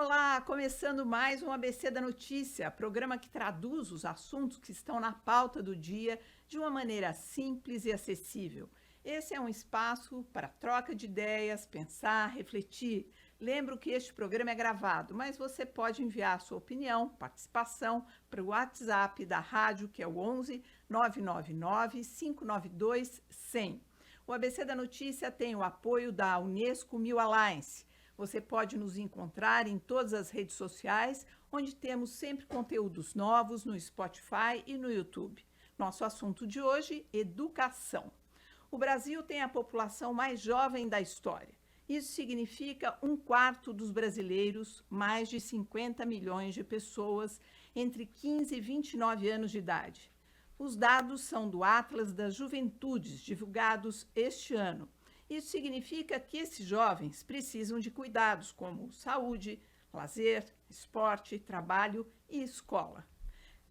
Olá, começando mais um ABC da Notícia, programa que traduz os assuntos que estão na pauta do dia de uma maneira simples e acessível. Esse é um espaço para troca de ideias, pensar, refletir. Lembro que este programa é gravado, mas você pode enviar sua opinião, participação para o WhatsApp da rádio, que é o 11 999 592 100. O ABC da Notícia tem o apoio da Unesco Mil Alliance. Você pode nos encontrar em todas as redes sociais, onde temos sempre conteúdos novos no Spotify e no YouTube. Nosso assunto de hoje, educação. O Brasil tem a população mais jovem da história. Isso significa 1/4 dos brasileiros, mais de 50 milhões de pessoas, entre 15 e 29 anos de idade. Os dados são do Atlas das Juventudes, divulgados este ano. Isso significa que esses jovens precisam de cuidados como saúde, lazer, esporte, trabalho e escola.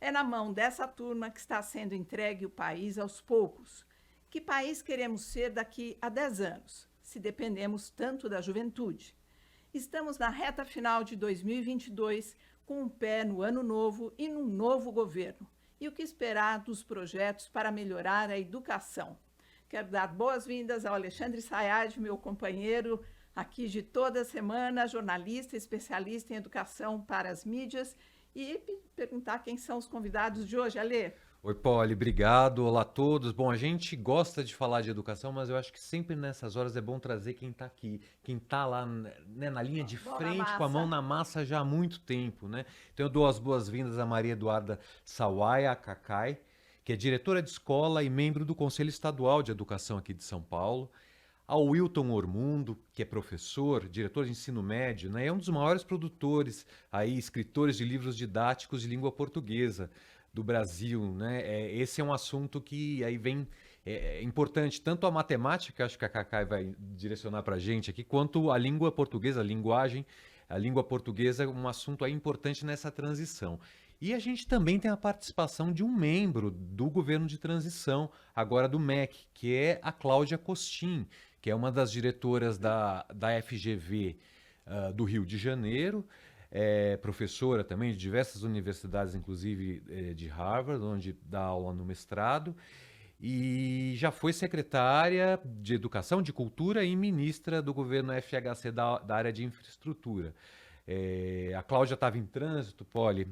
É na mão dessa turma que está sendo entregue o país aos poucos. Que país queremos ser daqui a 10 anos, se dependemos tanto da juventude? Estamos na reta final de 2022, com um pé no ano novo e num novo governo. E o que esperar dos projetos para melhorar a educação? Quero dar boas-vindas ao Alexandre Sayad, meu companheiro aqui de toda semana, jornalista, especialista em educação para as mídias, e perguntar quem são os convidados de hoje. Alê? Oi, Polly, obrigado. Olá a todos. Bom, a gente gosta de falar de educação, mas eu acho que sempre nessas horas é bom trazer quem está aqui, quem está lá, né, na linha de frente, com a mão na massa já há muito tempo, né? Então eu dou as boas-vindas a Maria Eduarda Sawaia Kakai, que é diretora de escola e membro do Conselho Estadual de Educação aqui de São Paulo, ao Wilton Ormundo, que é professor, diretor de ensino médio, né? É um dos maiores produtores, aí, escritores de livros didáticos de língua portuguesa do Brasil, né? Esse é um assunto que aí vem importante, tanto a matemática, acho que a Cacai vai direcionar para a gente aqui, quanto a língua portuguesa, a linguagem, a língua portuguesa é um assunto aí importante nessa transição. E a gente também tem a participação de um membro do governo de transição, agora do MEC, que é a Cláudia Costin, que é uma das diretoras da FGV do Rio de Janeiro, é professora também de diversas universidades, inclusive de Harvard, onde dá aula no mestrado, e já foi secretária de Educação, de Cultura e ministra do governo FHC da área de infraestrutura. A Cláudia estava em trânsito, Polly,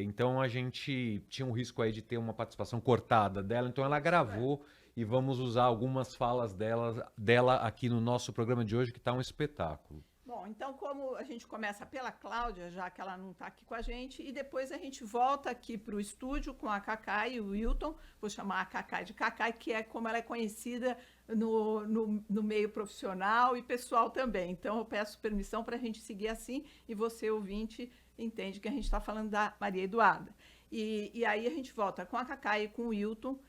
então a gente tinha um risco aí de ter uma participação cortada dela, então ela gravou e vamos usar algumas falas dela aqui no nosso programa de hoje, que está um espetáculo. Bom, então como a gente começa pela Cláudia, já que ela não está aqui com a gente, e depois a gente volta aqui para o estúdio com a Cacai e o Wilton, vou chamar a Cacai de Cacai, que é como ela é conhecida no meio profissional e pessoal também. Então eu peço permissão para a gente seguir assim, e você, ouvinte, entende que a gente está falando da Maria Eduarda. E aí a gente volta com a Cacai e com o Wilton,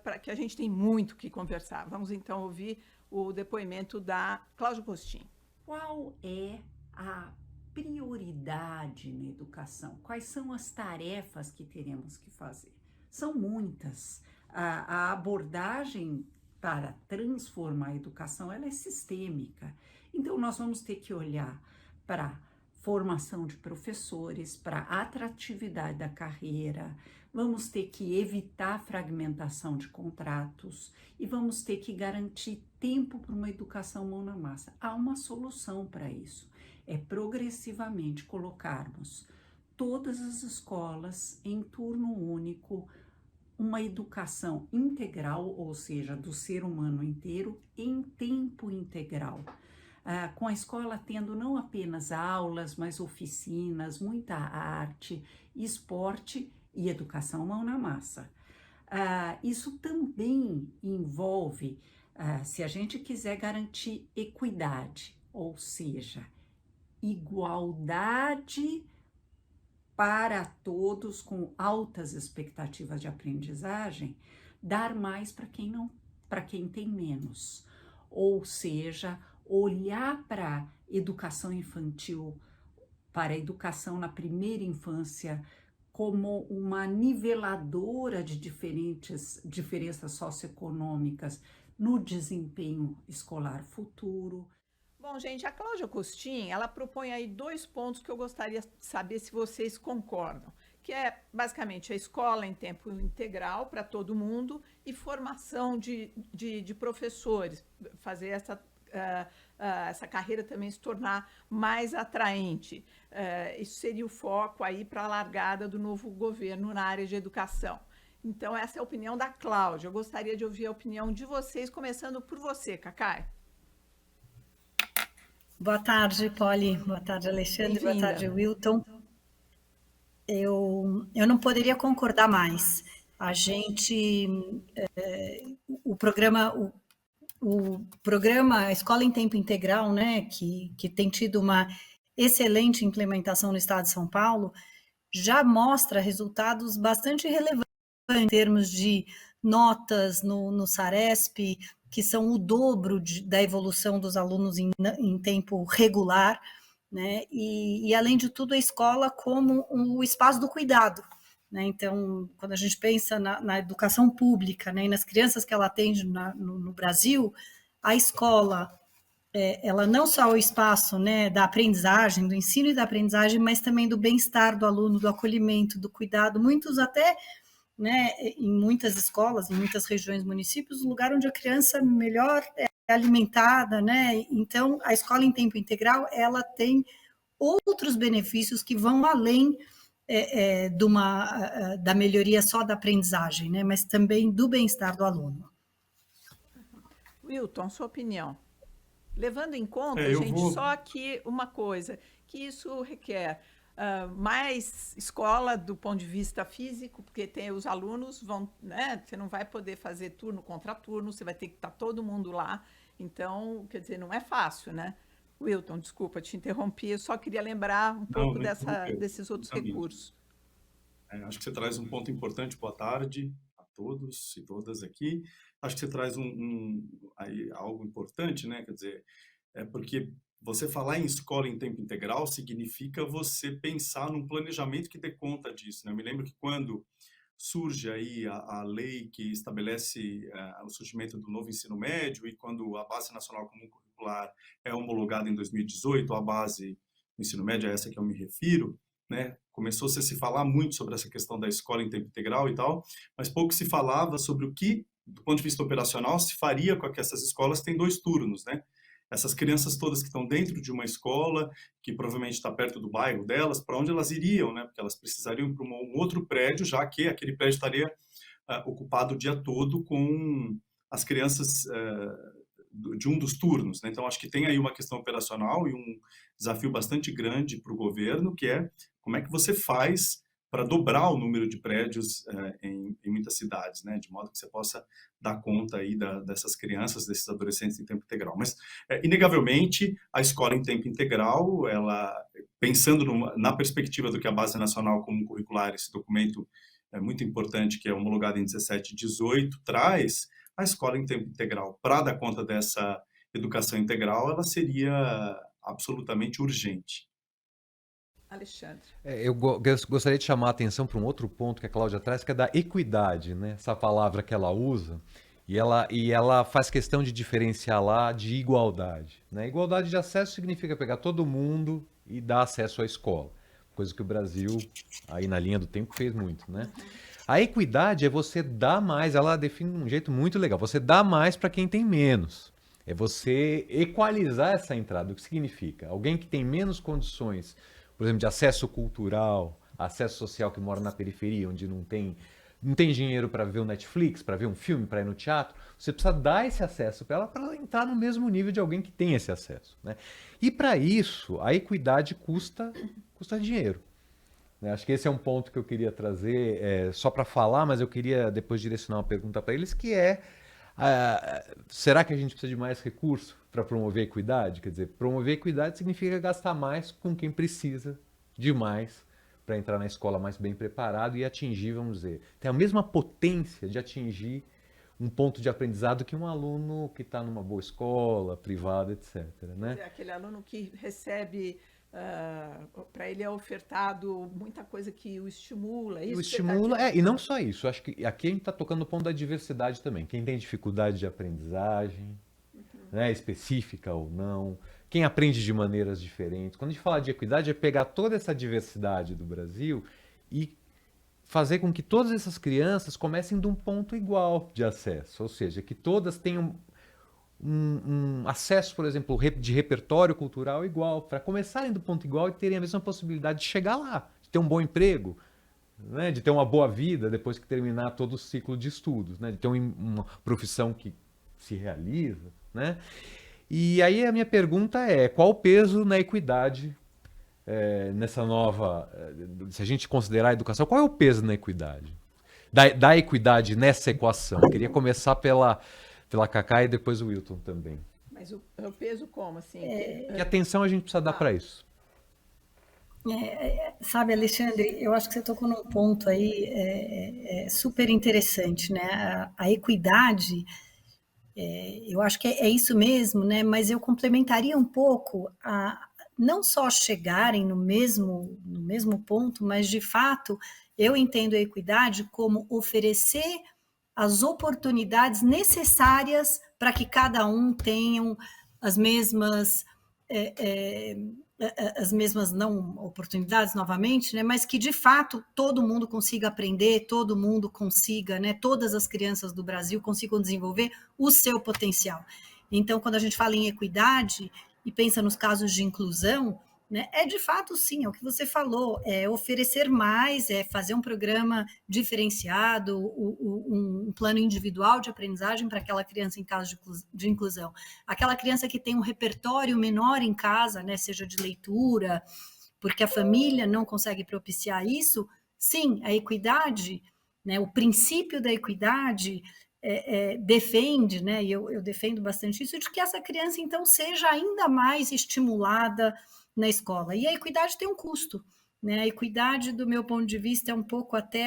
para que a gente tem muito o que conversar. Vamos então ouvir o depoimento da Cláudia Costin. Qual é a prioridade na educação? Quais são as tarefas que teremos que fazer? São muitas. A abordagem para transformar a educação ela é sistêmica. Então, nós vamos ter que olhar para formação de professores, para a atratividade da carreira, vamos ter que evitar a fragmentação de contratos e vamos ter que garantir tempo para uma educação mão na massa. Há uma solução para isso, é progressivamente colocarmos todas as escolas em turno único, uma educação integral, ou seja, do ser humano inteiro, em tempo integral. Com a escola tendo não apenas aulas, mas oficinas, muita arte, esporte e educação mão na massa. Isso também envolve, se a gente quiser garantir equidade, ou seja, igualdade para todos com altas expectativas de aprendizagem, dar mais para quem tem menos, ou seja, olhar para a educação infantil, para a educação na primeira infância, como uma niveladora de diferenças socioeconômicas no desempenho escolar futuro. Bom, gente, a Cláudia Costin, ela propõe aí 2 pontos que eu gostaria de saber se vocês concordam, que é basicamente a escola em tempo integral para todo mundo e formação de professores, fazer essa carreira também se tornar mais atraente. Isso seria o foco aí para a largada do novo governo na área de educação. Então, essa é a opinião da Cláudia. Eu gostaria de ouvir a opinião de vocês, começando por você, Cacai. Boa tarde, Polly. Boa tarde, Alexandre. Boa tarde, Wilton. Eu não poderia concordar mais. A gente, o programa a Escola em Tempo Integral, né, que tem tido uma excelente implementação no estado de São Paulo, já mostra resultados bastante relevantes em termos de notas no SARESP, que são o dobro da evolução dos alunos em tempo regular, né? E além de tudo, a escola como o espaço do cuidado, né? Então, quando a gente pensa na educação pública, né, e nas crianças que ela atende no Brasil, a escola, ela não só é o espaço, né, da aprendizagem, do ensino e da aprendizagem, mas também do bem-estar do aluno, do acolhimento, do cuidado, muitos até, né, em muitas escolas, em muitas regiões, municípios, o lugar onde a criança melhor é alimentada, né? Então, a escola em tempo integral, ela tem outros benefícios que vão além da melhoria só da aprendizagem, né? Mas também do bem-estar do aluno. Wilton, sua opinião. Levando em conta, gente, só que uma coisa, que isso requer mais escola do ponto de vista físico, porque os alunos vão, né? Você não vai poder fazer turno contra turno, você vai ter que estar todo mundo lá. Então, quer dizer, não é fácil, né? Wilton, desculpa, te interrompi, eu só queria lembrar um pouco desses outros recursos. Acho que você traz um ponto importante. Boa tarde a todos e todas aqui. Acho que você traz aí, algo importante, né? Quer dizer, porque você falar em escola em tempo integral significa você pensar num planejamento que dê conta disso, né? Eu me lembro que quando surge aí a lei que estabelece o surgimento do novo ensino médio e quando a Base Nacional Comum Curricular é homologada em 2018, a base do ensino médio é essa que eu me refiro, né? Começou-se a se falar muito sobre essa questão da escola em tempo integral e tal, mas pouco se falava sobre o que, do ponto de vista operacional, se faria com que essas escolas têm 2 turnos, né? Essas crianças todas que estão dentro de uma escola, que provavelmente está perto do bairro delas, para onde elas iriam, né? Porque elas precisariam ir para um outro prédio, já que aquele prédio estaria ocupado o dia todo com as crianças de um dos turnos, né? Então, acho que tem aí uma questão operacional e um desafio bastante grande para o governo, que é como é que você faz para dobrar o número de prédios em muitas cidades, né? De modo que você possa dar conta aí dessas crianças, desses adolescentes em tempo integral. Mas, inegavelmente, a escola em tempo integral, ela, pensando na perspectiva do que a Base Nacional Comum Curricular, esse documento muito importante, que é homologado em 17 e 18, traz, a escola em tempo integral, para dar conta dessa educação integral, ela seria absolutamente urgente. Alexandre. Eu gostaria de chamar a atenção para um outro ponto que a Cláudia traz, que é da equidade, né? Essa palavra que ela usa, e ela faz questão de diferenciar lá de igualdade, né? Igualdade de acesso significa pegar todo mundo e dar acesso à escola, coisa que o Brasil, aí na linha do tempo, fez muito, né? A equidade é você dar mais, ela define de um jeito muito legal, você dá mais para quem tem menos. É você equalizar essa entrada. O que significa? Alguém que tem menos condições, por exemplo, de acesso cultural, acesso social, que mora na periferia, onde não tem dinheiro para ver o Netflix, para ver um filme, para ir no teatro, você precisa dar esse acesso para ela entrar no mesmo nível de alguém que tem esse acesso, né? E para isso, a equidade custa dinheiro, né? Acho que esse é um ponto que eu queria trazer só para falar, mas eu queria depois direcionar uma pergunta para eles, que é: será que a gente precisa de mais recurso para promover a equidade? Quer dizer, promover a equidade significa gastar mais com quem precisa de mais para entrar na escola mais bem preparado e atingir, vamos dizer, tem a mesma potência de atingir um ponto de aprendizado que um aluno que está numa boa escola, privada, etc. Né? Aquele aluno que recebe, para ele é ofertado muita coisa que o estimula. Isso o estimula, e não só isso. Acho que aqui a gente está tocando no ponto da diversidade também. Quem tem dificuldade de aprendizagem, né, específica ou não, quem aprende de maneiras diferentes. Quando a gente fala de equidade, é pegar toda essa diversidade do Brasil e fazer com que todas essas crianças comecem de um ponto igual de acesso, ou seja, que todas tenham um acesso, por exemplo, de repertório cultural igual, para começarem do ponto igual e terem a mesma possibilidade de chegar lá, de ter um bom emprego, né, de ter uma boa vida depois que terminar todo o ciclo de estudos, né, de ter uma profissão que se realiza, né? E aí a minha pergunta é, qual o peso na equidade nessa nova... se a gente considerar a educação, qual é o peso na equidade? Da equidade nessa equação? Eu queria começar pela Cacá e depois o Wilton também. Mas o peso como, assim? Que atenção a gente precisa dar para isso? Sabe, Alexandre, eu acho que você tocou num ponto aí super interessante, né? A equidade, eu acho que é isso mesmo, né? Mas eu complementaria um pouco não só chegarem no mesmo ponto, mas de fato eu entendo a equidade como oferecer as oportunidades necessárias para que cada um tenha as mesmas não oportunidades novamente, né, mas que de fato todo mundo consiga aprender, todo mundo consiga, né, todas as crianças do Brasil consigam desenvolver o seu potencial. Então, quando a gente fala em equidade e pensa nos casos de inclusão, né, de fato sim, é o que você falou, é oferecer mais, é fazer um programa diferenciado, um plano individual de aprendizagem para aquela criança em caso de inclusão. Aquela criança que tem um repertório menor em casa, né, seja de leitura, porque a família não consegue propiciar isso, sim, a equidade, né, o princípio da equidade defende, né, e eu defendo bastante isso, de que essa criança então seja ainda mais estimulada na escola. E a equidade tem um custo, né? A equidade, do meu ponto de vista, é um pouco até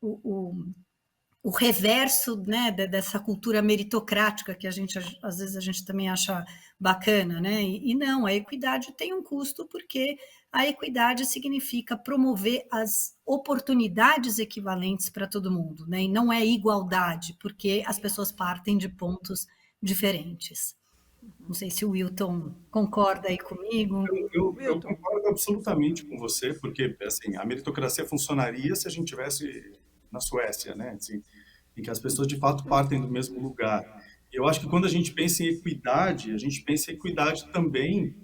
o reverso, né, dessa cultura meritocrática que às vezes a gente também acha bacana, né? E não, a equidade tem um custo porque a equidade significa promover as oportunidades equivalentes para todo mundo, né? E não é igualdade, porque as pessoas partem de pontos diferentes. Não sei se o Wilton concorda aí comigo. Eu concordo absolutamente com você, porque assim, a meritocracia funcionaria se a gente tivesse na Suécia, né? Assim, em que as pessoas de fato partem do mesmo lugar. Eu acho que quando a gente pensa em equidade, a gente pensa em equidade também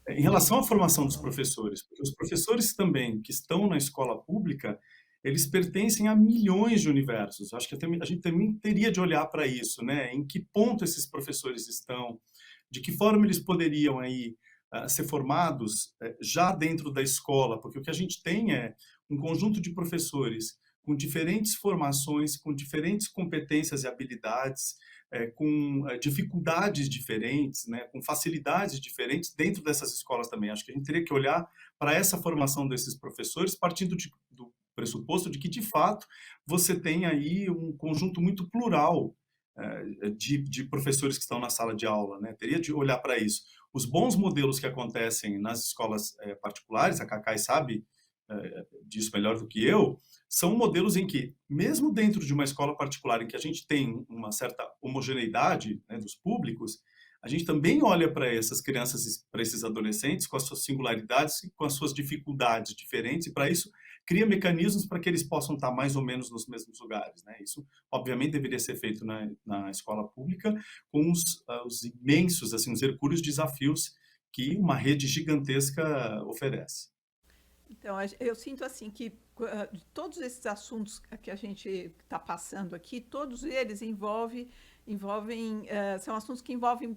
em relação à formação dos professores, porque os professores também que estão na escola pública, eles pertencem a milhões de universos. Acho que a gente também teria de olhar para isso, né? Em que ponto esses professores estão, de que forma eles poderiam aí ser formados já dentro da escola, porque o que a gente tem é um conjunto de professores com diferentes formações, com diferentes competências e habilidades, com dificuldades diferentes, né, com facilidades diferentes dentro dessas escolas também. Acho que a gente teria que olhar para essa formação desses professores partindo do pressuposto de que, de fato, você tem aí um conjunto muito plural de professores que estão na sala de aula, né? Teria de olhar para isso. Os bons modelos que acontecem nas escolas particulares, a Cacai sabe disso melhor do que eu, são modelos em que, mesmo dentro de uma escola particular em que a gente tem uma certa homogeneidade, né, dos públicos, a gente também olha para essas crianças, para esses adolescentes, com as suas singularidades e com as suas dificuldades diferentes, e para isso cria mecanismos para que eles possam estar mais ou menos nos mesmos lugares, né? Isso, obviamente, deveria ser feito na escola pública, com os imensos, assim, os hercúleos desafios que uma rede gigantesca oferece. Então, eu sinto assim que de todos esses assuntos que a gente está passando aqui, todos eles são assuntos que envolvem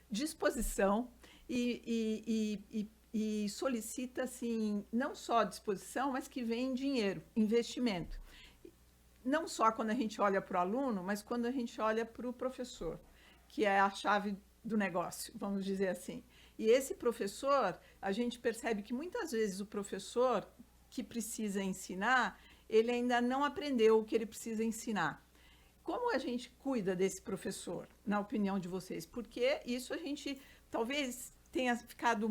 disposição e solicita, assim, não só disposição, mas que vem dinheiro, investimento. Não só quando a gente olha para o aluno, mas quando a gente olha para o professor, que é a chave do negócio, vamos dizer assim. E esse professor, a gente percebe que muitas vezes o professor que precisa ensinar, ele ainda não aprendeu o que ele precisa ensinar. Como a gente cuida desse professor, na opinião de vocês? Porque isso a gente talvez tenha ficado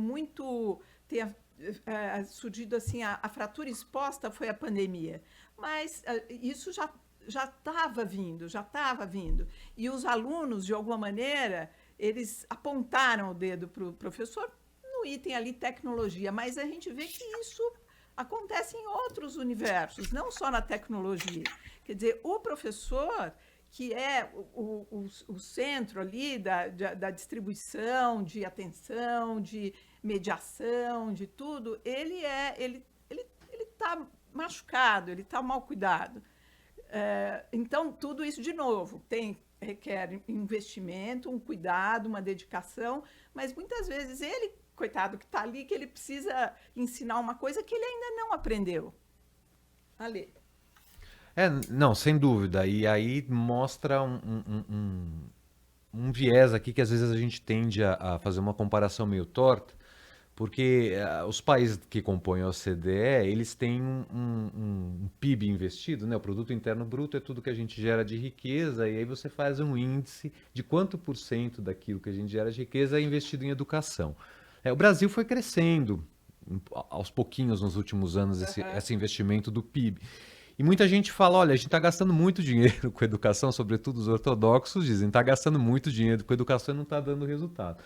tenha surgido assim, a fratura exposta foi a pandemia, mas isso já estava vindo. E os alunos, de alguma maneira, eles apontaram o dedo para o professor no item ali tecnologia, mas a gente vê que isso acontece em outros universos, não só na tecnologia. Quer dizer, o professor, que é o centro ali da distribuição, de atenção, de mediação, de tudo, ele está machucado, ele está mal cuidado. Então, tudo isso, de novo, requer investimento, um cuidado, uma dedicação, mas muitas vezes ele, coitado, que está ali, que ele precisa ensinar uma coisa que ele ainda não aprendeu. Ale. Não, sem dúvida. E aí mostra um viés aqui que às vezes a gente tende a fazer uma comparação meio torta, porque os países que compõem a OCDE, eles têm um PIB investido, né? O Produto Interno Bruto é tudo que a gente gera de riqueza, e aí você faz um índice de quanto por cento daquilo que a gente gera de riqueza é investido em educação. O Brasil foi crescendo aos pouquinhos nos últimos anos esse investimento do PIB. E muita gente fala, olha, a gente está gastando muito dinheiro com educação, sobretudo os ortodoxos dizem, está gastando muito dinheiro com educação e não está dando resultado.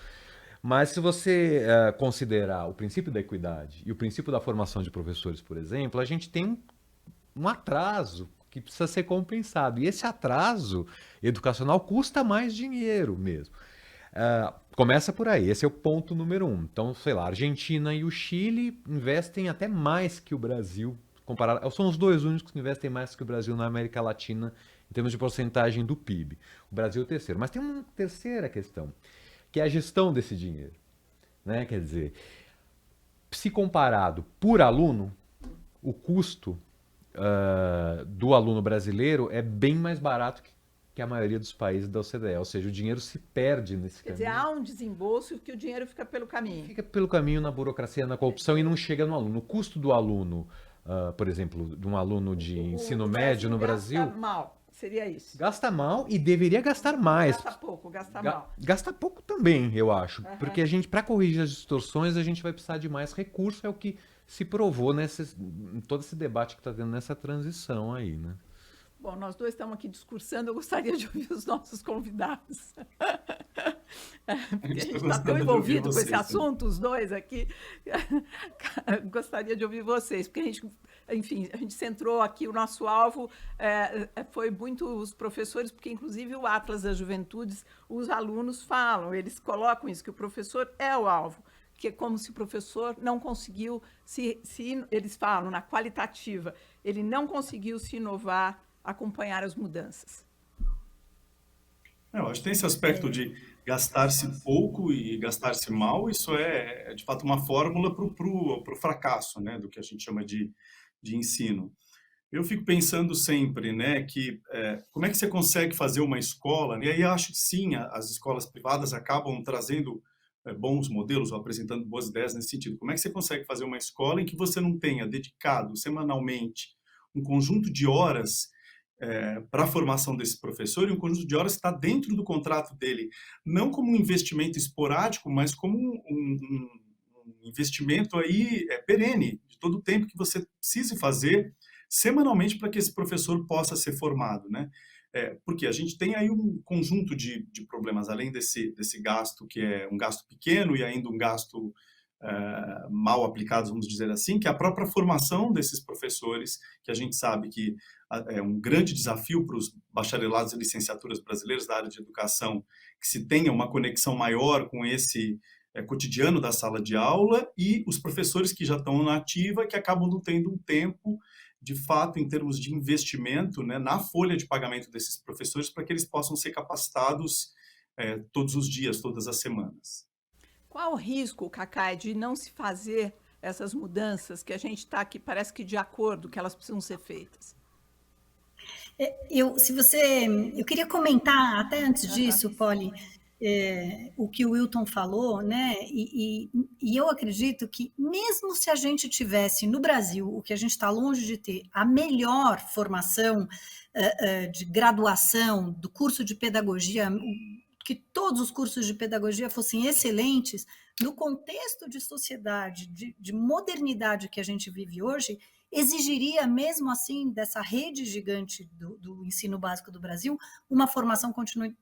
Mas se você considerar o princípio da equidade e o princípio da formação de professores, por exemplo, a gente tem um atraso que precisa ser compensado. E esse atraso educacional custa mais dinheiro mesmo. Começa por aí, esse é o ponto número 1. Então, sei lá, a Argentina e o Chile investem até mais que o Brasil. São os dois únicos que investem mais que o Brasil na América Latina em termos de porcentagem do PIB. O Brasil é o terceiro. Mas tem uma terceira questão, que é a gestão desse dinheiro, né? Quer dizer, se comparado por aluno, o custo do aluno brasileiro é bem mais barato que a maioria dos países da OCDE, ou seja, o dinheiro se perde nesse caminho. Quer dizer, há um desembolso que o dinheiro fica pelo caminho. Fica pelo caminho na burocracia, na corrupção e não chega no aluno. O custo do aluno, por exemplo, de um aluno de ensino médio no Brasil... Gasta mal, seria isso. Gasta mal e deveria gastar mais. Gasta pouco, gasta mal. Gasta pouco também, eu acho. Porque a gente, para corrigir as distorções, a gente vai precisar de mais recurso, é o que se provou em todo esse debate que está tendo nessa transição aí, né? Bom, nós dois estamos aqui discursando, eu gostaria de ouvir os nossos convidados. Porque a gente está tão envolvido com esse assunto, os dois aqui. Gostaria de ouvir vocês, porque a gente centrou aqui, o nosso alvo foi muito os professores, porque inclusive o Atlas das Juventudes, os alunos falam, eles colocam isso, que o professor é o alvo, que é como se o professor não conseguiu, eles falam na qualitativa, ele não conseguiu se inovar, acompanhar as mudanças. Eu acho que tem esse aspecto de gastar-se pouco e gastar-se mal, isso é de fato uma fórmula para o fracasso, né, do que a gente chama de ensino. Eu fico pensando sempre, né, que como é que você consegue fazer uma escola, né, e aí eu acho que sim, as escolas privadas acabam trazendo bons modelos ou apresentando boas ideias nesse sentido. Como é que você consegue fazer uma escola em que você não tenha dedicado semanalmente um conjunto de horas para a formação desse professor, e um conjunto de horas está dentro do contrato dele, não como um investimento esporádico, mas como um investimento aí perene, de todo o tempo que você precise fazer semanalmente para que esse professor possa ser formado, né? Porque a gente tem aí um conjunto de problemas, além desse gasto, que é um gasto pequeno e ainda um gasto mal aplicado, vamos dizer assim, que é a própria formação desses professores, que a gente sabe que é um grande desafio para os bacharelados e licenciaturas brasileiros da área de educação, que se tenha uma conexão maior com esse cotidiano da sala de aula, e os professores que já estão na ativa, que acabam não tendo um tempo, de fato, em termos de investimento, né, na folha de pagamento desses professores, para que eles possam ser capacitados todos os dias, todas as semanas. Qual o risco, Cacai, de não se fazer essas mudanças que a gente está aqui, parece que de acordo, que elas precisam ser feitas? Eu queria comentar, até antes disso, Polly, o que o Wilton falou, né? E eu acredito que, mesmo se a gente tivesse no Brasil, o que a gente está longe de ter, a melhor formação de graduação do curso de pedagogia, que todos os cursos de pedagogia fossem excelentes, no contexto de sociedade, de modernidade que a gente vive hoje, exigiria, mesmo assim, dessa rede gigante do ensino básico do Brasil, uma formação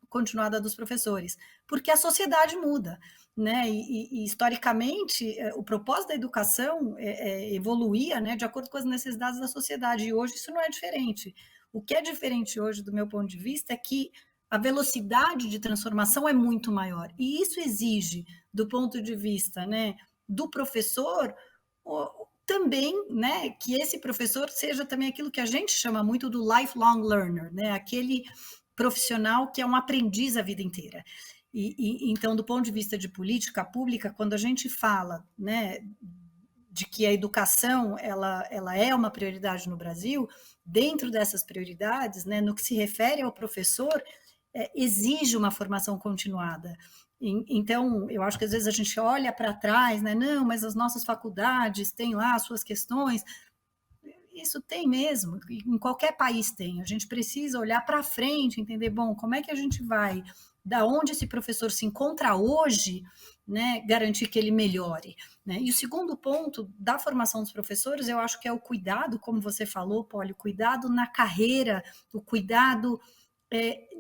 continuada dos professores, porque a sociedade muda, né? E historicamente, o propósito da educação evoluía, né, de acordo com as necessidades da sociedade, e hoje isso não é diferente. O que é diferente hoje, do meu ponto de vista, é que a velocidade de transformação é muito maior, e isso exige, do ponto de vista, né, do professor, também, né, que esse professor seja também aquilo que a gente chama muito do lifelong learner, né, aquele profissional que é um aprendiz a vida inteira. Então, do ponto de vista de política pública, quando a gente fala, né, de que a educação ela é uma prioridade no Brasil, dentro dessas prioridades, né, no que se refere ao professor, exige uma formação continuada. Então, eu acho que às vezes a gente olha para trás, né? Não, mas as nossas faculdades têm lá as suas questões. Isso tem mesmo, em qualquer país tem. A gente precisa olhar para frente, entender, bom, como é que a gente vai, da onde esse professor se encontra hoje, né, garantir que ele melhore, né? E o segundo ponto da formação dos professores, eu acho que é o cuidado, como você falou, Polly, o cuidado na carreira, o cuidado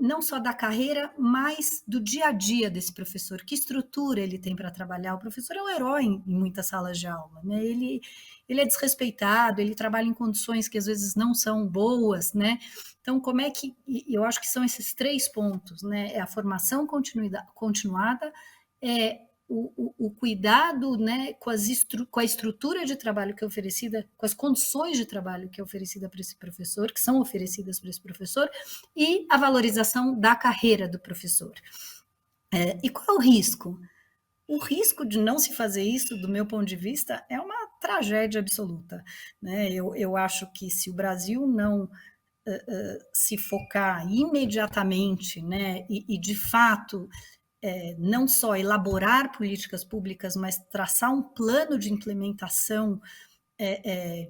não só da carreira, mas do dia a dia desse professor, que estrutura ele tem para trabalhar. O professor é um herói em muitas salas de aula, né? Ele é desrespeitado, ele trabalha em condições que às vezes não são boas, né? Então, como é que... Eu acho que são esses 3 pontos, né? É a formação continuada, o cuidado, né, com a estrutura de trabalho que é oferecida, com as condições de trabalho que é oferecida para esse professor, que são oferecidas para esse professor, e a valorização da carreira do professor. E qual é o risco? O risco de não se fazer isso, do meu ponto de vista, é uma tragédia absoluta, né? Eu acho que se o Brasil não se focar imediatamente, né, e de fato não só elaborar políticas públicas, mas traçar um plano de implementação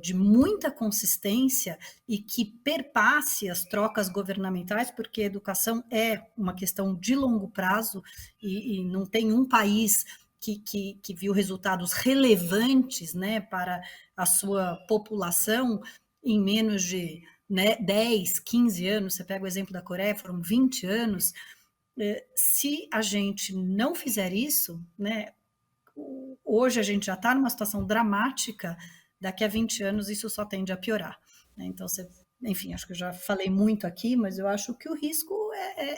de muita consistência e que perpasse as trocas governamentais, porque a educação é uma questão de longo prazo e não tem um país que viu resultados relevantes, né, para a sua população em menos de 10, 15 anos. Você pega o exemplo da Coreia, foram 20 anos. Se a gente não fizer isso, né, hoje a gente já está numa situação dramática, daqui a 20 anos isso só tende a piorar, né? Então, enfim, acho que eu já falei muito aqui, mas eu acho que o risco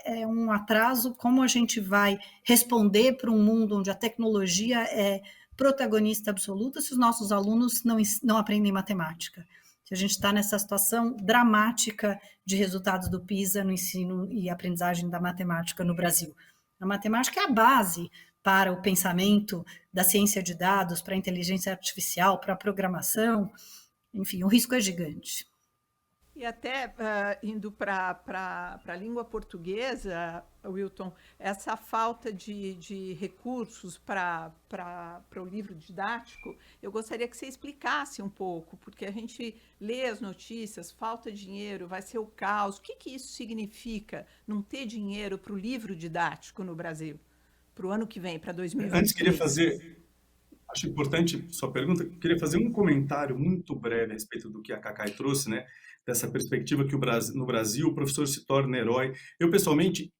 é um atraso, como a gente vai responder para um mundo onde a tecnologia é protagonista absoluta se os nossos alunos não aprendem matemática. Se a gente está nessa situação dramática de resultados do PISA no ensino e aprendizagem da matemática no Brasil. A matemática é a base para o pensamento da ciência de dados, para a inteligência artificial, para a programação. Enfim, o risco é gigante. E até indo para a língua portuguesa, Wilton, essa falta de recursos para o livro didático, eu gostaria que você explicasse um pouco, porque a gente lê as notícias, falta dinheiro, vai ser o caos. O que isso significa, não ter dinheiro para o livro didático no Brasil, para o ano que vem, para 2023? Antes, queria fazer... Acho importante sua pergunta. Queria fazer um comentário muito breve a respeito do que a Cacai trouxe, né? Dessa perspectiva que no Brasil o professor se torna herói. Eu, pessoalmente,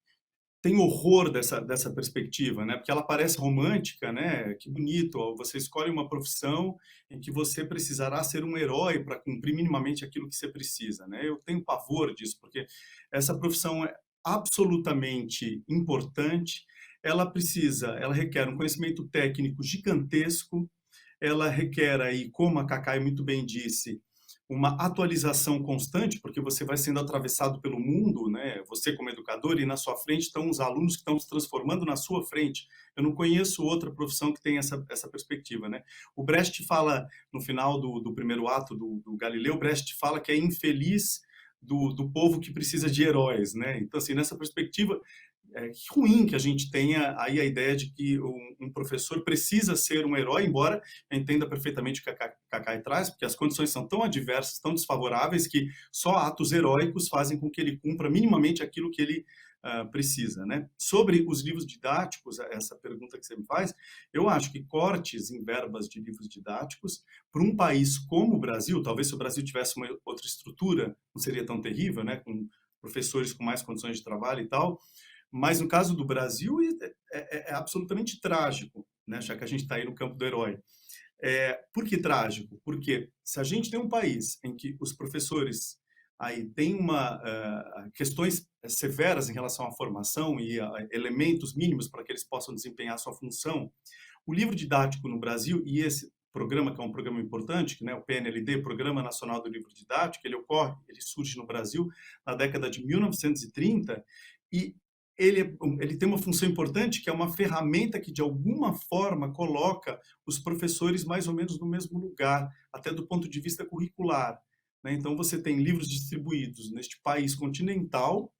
tenho horror dessa perspectiva, né? Porque ela parece romântica, né? Que bonito, você escolhe uma profissão em que você precisará ser um herói para cumprir minimamente aquilo que você precisa, né? Eu tenho pavor disso, porque essa profissão é absolutamente importante. Ela requer um conhecimento técnico gigantesco, ela requer aí, como a Cacai muito bem disse, uma atualização constante, porque você vai sendo atravessado pelo mundo, né? Você como educador, e na sua frente estão os alunos que estão se transformando na sua frente. Eu não conheço outra profissão que tenha essa perspectiva, né? O Brecht fala, no final do primeiro ato do Galileu, Brecht fala que é infeliz do povo que precisa de heróis, né? Então, assim, nessa perspectiva, que ruim que a gente tenha aí a ideia de que um professor precisa ser um herói, embora eu entenda perfeitamente o que a Cacai traz, porque as condições são tão adversas, tão desfavoráveis, que só atos heróicos fazem com que ele cumpra minimamente aquilo que ele precisa, né? Sobre os livros didáticos, essa pergunta que você me faz, eu acho que cortes em verbas de livros didáticos, para um país como o Brasil, talvez se o Brasil tivesse uma outra estrutura, não seria tão terrível, né? Com professores com mais condições de trabalho e tal, mas no caso do Brasil é absolutamente trágico, né? Já que a gente está aí no campo do herói. Por que trágico? Porque se a gente tem um país em que os professores aí têm questões severas em relação à formação e a elementos mínimos para que eles possam desempenhar sua função, o livro didático no Brasil, e esse programa, que é um programa importante, né, o PNLD, Programa Nacional do Livro Didático, ele surge no Brasil na década de 1930, e ele tem uma função importante, que é uma ferramenta que, de alguma forma, coloca os professores mais ou menos no mesmo lugar, até do ponto de vista curricular, né? Então, você tem livros distribuídos neste país continental,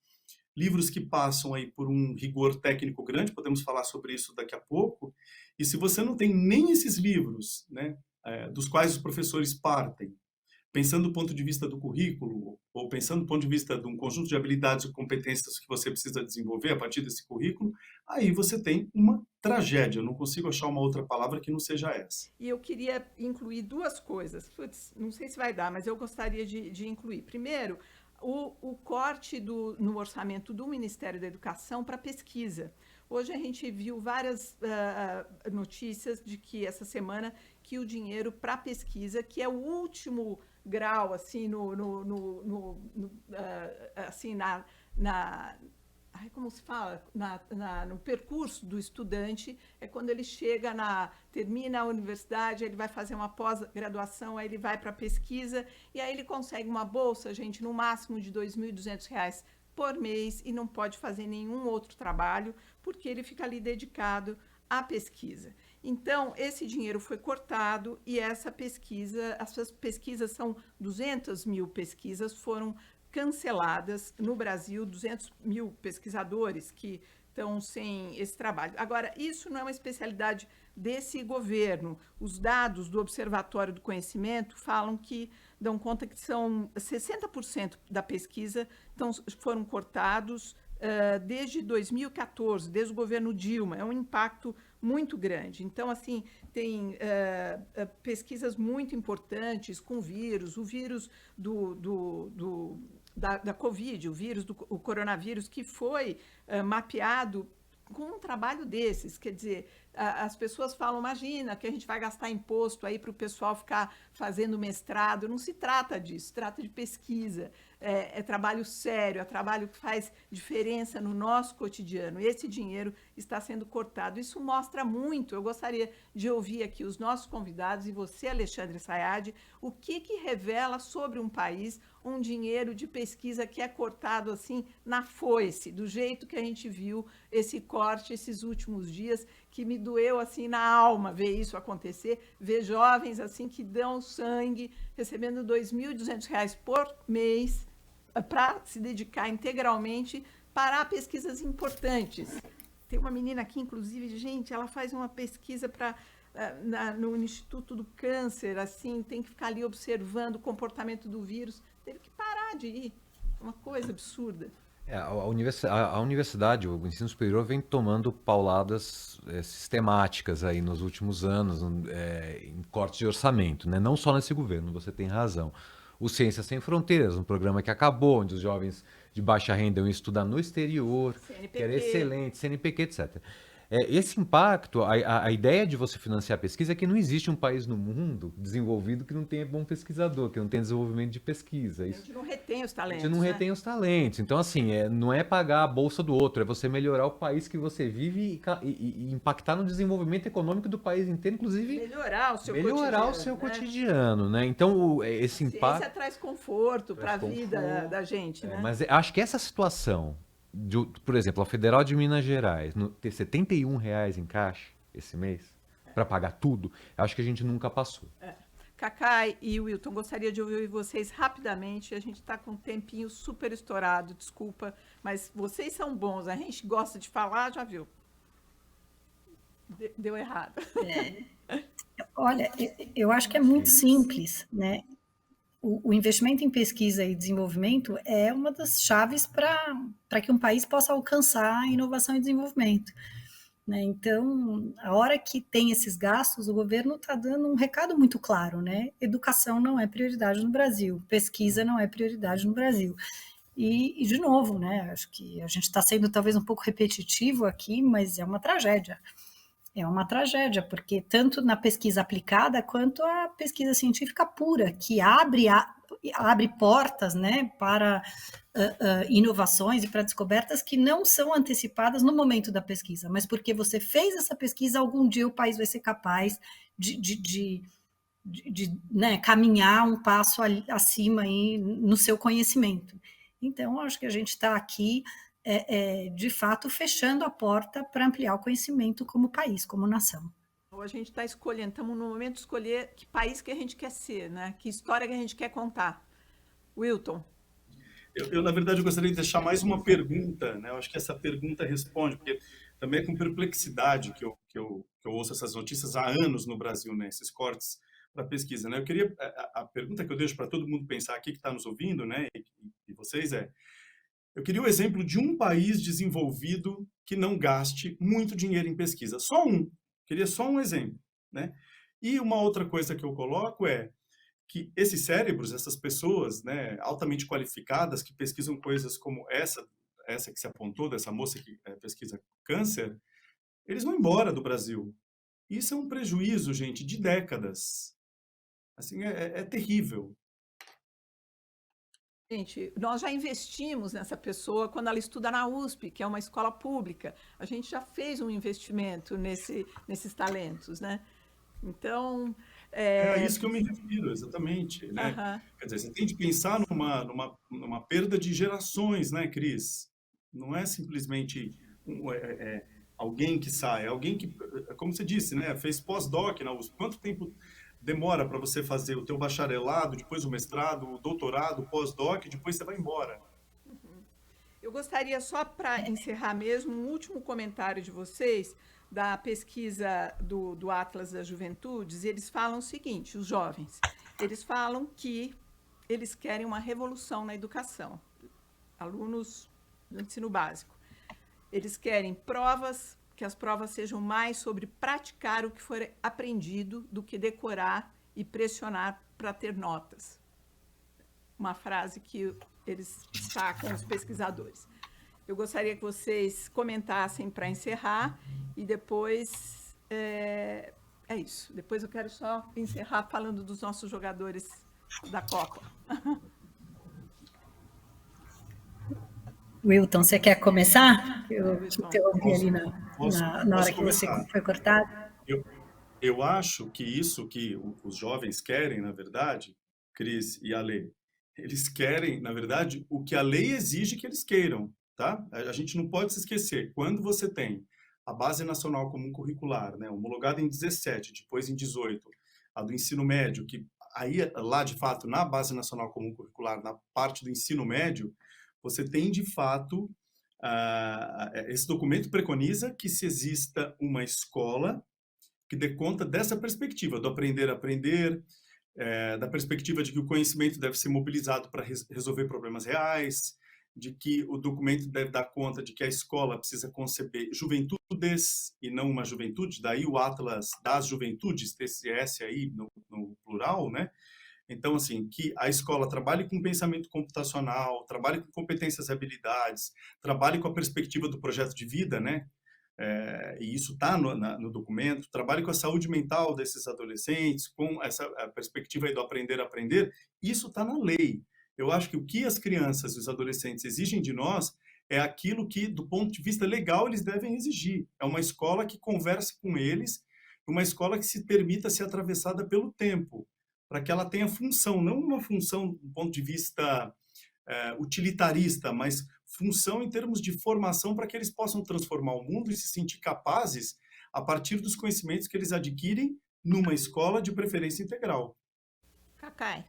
livros que passam aí por um rigor técnico grande, podemos falar sobre isso daqui a pouco, e se você não tem nem esses livros, né, dos quais os professores partem, pensando do ponto de vista do currículo, ou pensando do ponto de vista de um conjunto de habilidades e competências que você precisa desenvolver a partir desse currículo, aí você tem uma tragédia. Eu não consigo achar uma outra palavra que não seja essa. E eu queria incluir duas coisas. Putz, não sei se vai dar, mas eu gostaria de incluir. Primeiro, o corte no orçamento do Ministério da Educação para pesquisa. Hoje a gente viu várias notícias de que essa semana que o dinheiro para pesquisa, que é o último grau assim assim como se fala, no percurso do estudante, é quando ele termina a universidade, ele vai fazer uma pós-graduação, aí ele vai para a pesquisa, e aí ele consegue uma bolsa, gente, no máximo de R$ 2.200 por mês, e não pode fazer nenhum outro trabalho, porque ele fica ali dedicado à pesquisa. Então, esse dinheiro foi cortado, e essas pesquisas são 200 mil pesquisas, foram canceladas no Brasil, 200 mil pesquisadores que estão sem esse trabalho. Agora, isso não é uma especialidade desse governo. Os dados do Observatório do Conhecimento dão conta que são 60% da pesquisa foram cortados desde 2014, desde o governo Dilma. É um impacto muito grande. Então, assim, tem pesquisas muito importantes com o vírus da Covid, o coronavírus, que foi mapeado com um trabalho desses. Quer dizer, as pessoas falam, imagina que a gente vai gastar imposto aí para o pessoal ficar fazendo mestrado. Não se trata disso, trata de pesquisa. É trabalho sério, é trabalho que faz diferença no nosso cotidiano. Esse dinheiro está sendo cortado. Isso mostra muito. Eu gostaria de ouvir aqui os nossos convidados e você, Alexandre Sayad, o que revela sobre um país um dinheiro de pesquisa que é cortado assim na foice, do jeito que a gente viu esse corte esses últimos dias, que me doeu assim na alma ver isso acontecer, ver jovens assim que dão sangue, recebendo R$ 2.200 por mês para se dedicar integralmente para pesquisas importantes. Tem uma menina aqui, inclusive, gente, ela faz uma pesquisa no Instituto do Câncer, assim, tem que ficar ali observando o comportamento do vírus, teve que parar de ir, uma coisa absurda. A universidade, o ensino superior, vem tomando pauladas sistemáticas aí nos últimos anos, em cortes de orçamento, né? Não só nesse governo, você tem razão. O Ciências Sem Fronteiras, um programa que acabou, onde os jovens de baixa renda iam estudar no exterior, CNPq. que era excelente, CNPq, etc. Esse impacto, a ideia de você financiar a pesquisa é que não existe um país no mundo desenvolvido que não tenha bom pesquisador, que não tenha desenvolvimento de pesquisa. A gente não retém os talentos. A gente não retém os talentos. Então, assim, não é pagar a bolsa do outro, é você melhorar o país que você vive e impactar no desenvolvimento econômico do país inteiro, inclusive melhorar o seu cotidiano, né? Então, esse impacto... Ciência traz conforto para a vida da gente, né? Mas acho que essa situação... por exemplo, a Federal de Minas Gerais ter R$ 71 em caixa esse mês para pagar tudo, acho que a gente nunca passou. Cacá e Wilton, gostaria de ouvir vocês rapidamente. A gente está com um tempinho super estourado, desculpa, mas vocês são bons, a gente gosta de falar, já viu? Deu errado. Olha, eu acho que é muito simples, né? o investimento em pesquisa e desenvolvimento é uma das chaves para que um país possa alcançar inovação e desenvolvimento, né? Então, a hora que tem esses gastos, o governo está dando um recado muito claro, né? Educação não é prioridade no Brasil, pesquisa não é prioridade no Brasil. E de novo, né? Acho que a gente está sendo talvez um pouco repetitivo aqui, mas é uma tragédia. É uma tragédia, porque tanto na pesquisa aplicada quanto a pesquisa científica pura, que abre portas, né, para inovações e para descobertas que não são antecipadas no momento da pesquisa, mas porque você fez essa pesquisa, algum dia o país vai ser capaz de né, caminhar um passo acima aí no seu conhecimento. Então, acho que a gente está aqui de fato, fechando a porta para ampliar o conhecimento como país, como nação. A gente está escolhendo, estamos no momento de escolher que país que a gente quer ser, né? Que história que a gente quer contar. Wilton. Eu, na verdade, eu gostaria de deixar mais uma pergunta, né? Eu acho que essa pergunta responde, porque também é com perplexidade que eu ouço essas notícias há anos no Brasil, né? Esses cortes para pesquisa, né? Eu queria, a pergunta que eu deixo para todo mundo pensar aqui que está nos ouvindo, né? E vocês eu queria o exemplo de um país desenvolvido que não gaste muito dinheiro em pesquisa. Só um. Queria só um exemplo, né? E uma outra coisa que eu coloco é que esses cérebros, essas pessoas, né, altamente qualificadas, que pesquisam coisas como essa que se apontou, dessa moça que pesquisa câncer, eles vão embora do Brasil. Isso é um prejuízo, gente, de décadas. Assim, é terrível. Gente, nós já investimos nessa pessoa quando ela estuda na USP, que é uma escola pública. A gente já fez um investimento nesses talentos, né? Então... É isso que eu me refiro, exatamente, né? Quer dizer, você tem de pensar numa perda de gerações, né, Cris? Não é simplesmente alguém que sai, é alguém que, como você disse, né, fez pós-doc na USP. Quanto tempo demora para você fazer o teu bacharelado, depois o mestrado, o doutorado, o pós-doc, e depois você vai embora? Eu gostaria só para encerrar mesmo um último comentário de vocês da pesquisa do Atlas das Juventudes. Eles falam o seguinte, os jovens, eles falam que eles querem uma revolução na educação, alunos do ensino básico. Eles querem que as provas sejam mais sobre praticar o que for aprendido do que decorar e pressionar para ter notas. Uma frase que eles destacam, os pesquisadores. Eu gostaria que vocês comentassem para encerrar e depois é isso. Depois eu quero só encerrar falando dos nossos jogadores da Copa. Wilton, você quer começar? Eu interrompi ali na hora que você foi cortado. Eu acho que isso que os jovens querem, na verdade, Cris e Ale, eles querem, na verdade, o que a lei exige que eles queiram, tá? A gente não pode se esquecer, quando você tem a Base Nacional Comum Curricular, né, homologada em 17, depois em 18, a do ensino médio, que aí lá, de fato, na Base Nacional Comum Curricular, na parte do ensino médio, você tem, de fato, esse documento preconiza que se exista uma escola que dê conta dessa perspectiva, do aprender a aprender, da perspectiva de que o conhecimento deve ser mobilizado para resolver problemas reais, de que o documento deve dar conta de que a escola precisa conceber juventudes e não uma juventude, daí o Atlas das Juventudes, esse S aí no plural, né? Então, assim, que a escola trabalhe com pensamento computacional, trabalhe com competências e habilidades, trabalhe com a perspectiva do projeto de vida, né? E isso está no documento, trabalhe com a saúde mental desses adolescentes, com essa perspectiva aí do aprender a aprender, isso está na lei. Eu acho que o que as crianças e os adolescentes exigem de nós é aquilo que, do ponto de vista legal, eles devem exigir. É uma escola que converse com eles, uma escola que se permita ser atravessada pelo tempo, para que ela tenha função, não uma função do ponto de vista utilitarista, mas função em termos de formação para que eles possam transformar o mundo e se sentir capazes a partir dos conhecimentos que eles adquirem numa escola de preferência integral. Cacai.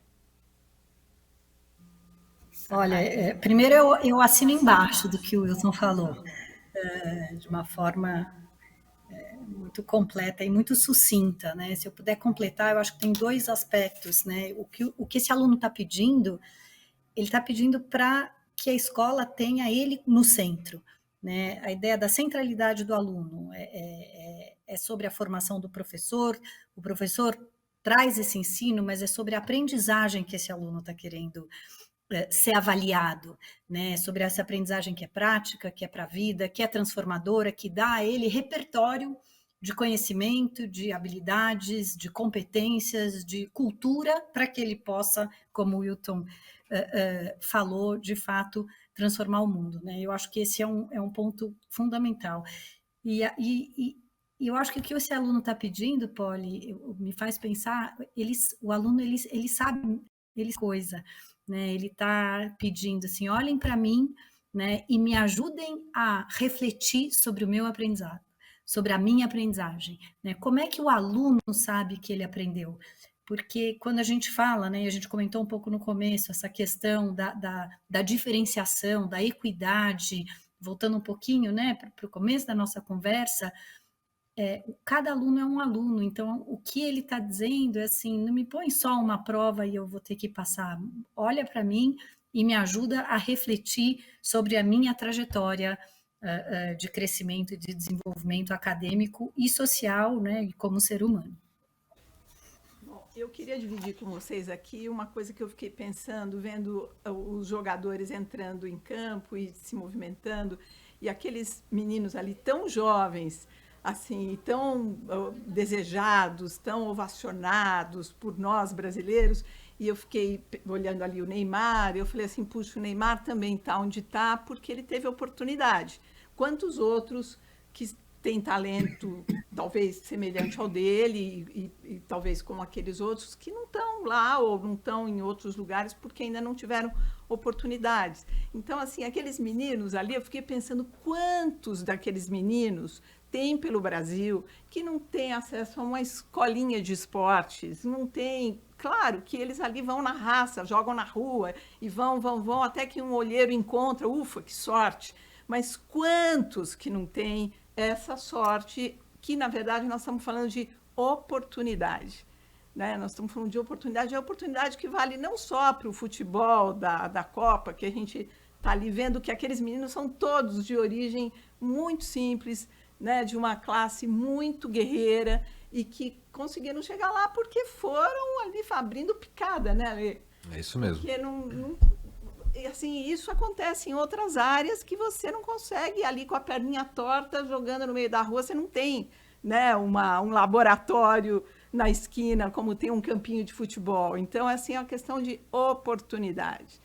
Olha, primeiro eu assino embaixo do que o Wilson falou, de uma forma muito completa e muito sucinta, né? Se eu puder completar, eu acho que tem 2 aspectos, né? O que esse aluno está pedindo, ele está pedindo para que a escola tenha ele no centro, né? A ideia da centralidade do aluno é sobre a formação do professor, o professor traz esse ensino, mas é sobre a aprendizagem que esse aluno está querendo ser avaliado, né? Sobre essa aprendizagem que é prática, que é para a vida, que é transformadora, que dá a ele repertório de conhecimento, de habilidades, de competências, de cultura, para que ele possa, como o Wilton falou, de fato, transformar o mundo, né? Eu acho que esse é um ponto fundamental. E eu acho que o que esse aluno está pedindo, Polly, me faz pensar, o aluno ele sabe coisa, né? Ele está pedindo assim, olhem para mim, né? E me ajudem a refletir sobre o meu aprendizado, sobre a minha aprendizagem, né? Como é que o aluno sabe que ele aprendeu? Porque quando a gente fala, né? E a gente comentou um pouco no começo essa questão da diferenciação, da equidade, voltando um pouquinho, né? Para o começo da nossa conversa. Cada aluno é um aluno, então o que ele está dizendo é assim, não me põe só uma prova e eu vou ter que passar, olha para mim e me ajuda a refletir sobre a minha trajetória de crescimento e de desenvolvimento acadêmico e social, né, e como ser humano. Bom, eu queria dividir com vocês aqui uma coisa que eu fiquei pensando, vendo os jogadores entrando em campo e se movimentando, e aqueles meninos ali tão jovens, assim, tão desejados, tão ovacionados por nós brasileiros, e eu fiquei olhando ali o Neymar, eu falei assim, puxa, o Neymar também está onde está porque ele teve oportunidade. Quantos outros que têm talento, talvez semelhante ao dele, e talvez como aqueles outros, que não estão lá ou não estão em outros lugares porque ainda não tiveram oportunidades. Então, assim, aqueles meninos ali, eu fiquei pensando quantos daqueles meninos tem pelo Brasil que não tem acesso a uma escolinha de esportes, não tem. Claro que eles ali vão na raça, jogam na rua e vão até que um olheiro encontra, ufa, que sorte. Mas quantos que não têm essa sorte, que na verdade nós estamos falando de oportunidade, né? Nós estamos falando de oportunidade, é a oportunidade que vale não só para o futebol da Copa, que a gente está ali vendo que aqueles meninos são todos de origem muito simples, né, de uma classe muito guerreira e que conseguiram chegar lá porque foram ali abrindo picada, né, Lê? É isso mesmo. Porque assim, isso acontece em outras áreas que você não consegue ali com a perninha torta jogando no meio da rua, você não tem, né, um laboratório na esquina como tem um campinho de futebol. Então, assim, é uma questão de oportunidade.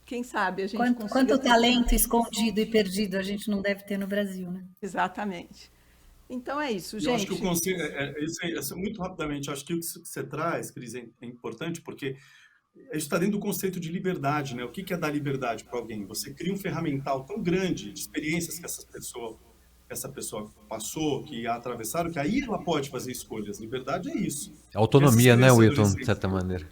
Quem sabe a gente quanto talento escondido e perdido a gente não deve ter no Brasil, né? Exatamente. Então é isso, gente. Eu acho que o conceito, isso muito rapidamente, acho que o que você traz, Cris, é importante, porque a gente está dentro do conceito de liberdade, né? O que é dar liberdade para alguém? Você cria um ferramental tão grande de experiências que essa pessoa passou, que atravessaram, que aí ela pode fazer escolhas. Liberdade é isso. Autonomia, né, Wilton, de certa maneira.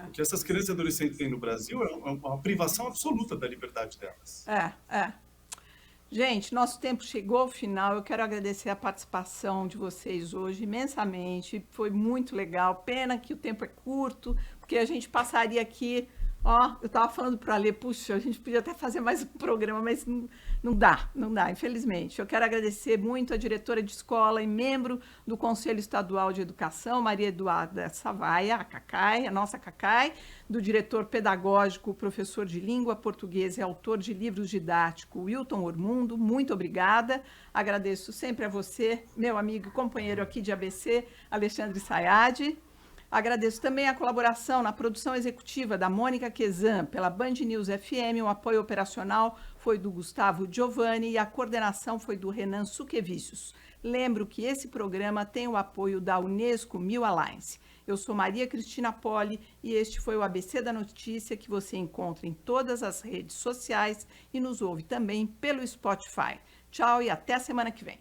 O que essas crianças e adolescentes têm no Brasil é uma privação absoluta da liberdade delas. Gente, nosso tempo chegou ao final. Eu quero agradecer a participação de vocês hoje imensamente. Foi muito legal. Pena que o tempo é curto, porque a gente passaria aqui... eu estava falando para a Lê, puxa, a gente podia até fazer mais um programa, mas não dá, infelizmente. Eu quero agradecer muito a diretora de escola e membro do Conselho Estadual de Educação, Maria Eduarda Savaia, a Cacai, a nossa Cacai, do diretor pedagógico, professor de língua portuguesa e autor de livros didáticos, Wilton Ormundo. Muito obrigada. Agradeço sempre a você, meu amigo e companheiro aqui de ABC, Alexandre Sayad. Agradeço também a colaboração na produção executiva da Mônica Quezan pela Band News FM. O apoio operacional foi do Gustavo Giovanni e a coordenação foi do Renan Suquevicius. Lembro que esse programa tem o apoio da Unesco Mil Alliance. Eu sou Maria Cristina Poli e este foi o ABC da Notícia, que você encontra em todas as redes sociais e nos ouve também pelo Spotify. Tchau e até a semana que vem.